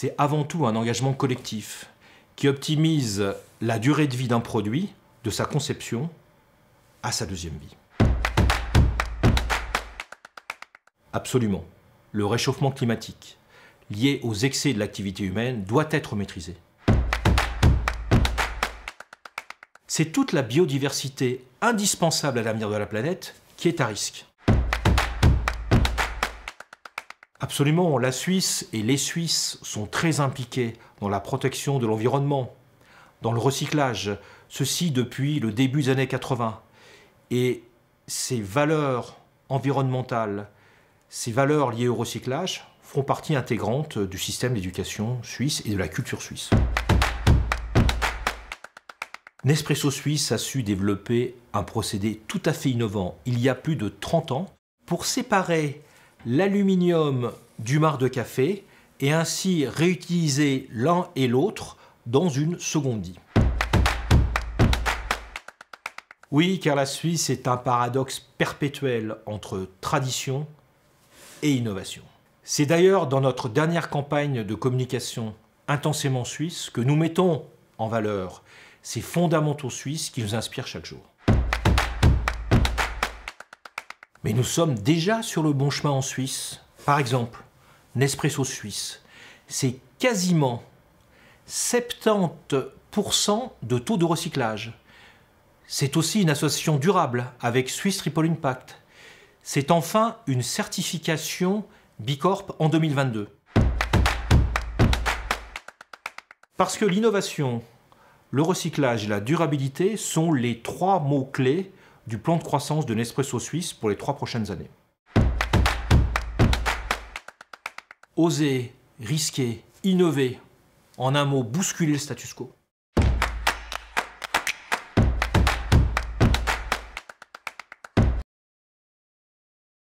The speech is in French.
c'est avant tout un engagement collectif qui optimise la durée de vie d'un produit, de sa conception à sa deuxième vie. Absolument, le réchauffement climatique lié aux excès de l'activité humaine doit être maîtrisé. C'est toute la biodiversité indispensable à l'avenir de la planète qui est à risque. Absolument, la Suisse et les Suisses sont très impliqués dans la protection de l'environnement, dans le recyclage, ceci depuis le début des années 80. Et ces valeurs environnementales, ces valeurs liées au recyclage font partie intégrante du système d'éducation suisse et de la culture suisse. Nespresso Suisse a su développer un procédé tout à fait innovant il y a plus de 30 ans pour séparer l'aluminium du marc de café et ainsi réutiliser l'un et l'autre dans une seconde vie. Oui, car la Suisse est un paradoxe perpétuel entre tradition et innovation. C'est d'ailleurs dans notre dernière campagne de communication intensément suisse que nous mettons en valeur ces fondamentaux suisses qui nous inspirent chaque jour. Mais nous sommes déjà sur le bon chemin en Suisse. Par exemple, Nespresso Suisse, c'est quasiment 70% de taux de recyclage. C'est aussi une association durable avec Swiss Triple Impact. C'est enfin une certification Bicorp en 2022. Parce que l'innovation, le recyclage et la durabilité sont les 3 mots-clés du plan de croissance de Nespresso Suisse pour les 3 prochaines années. Oser, risquer, innover, en un mot, bousculer le status quo.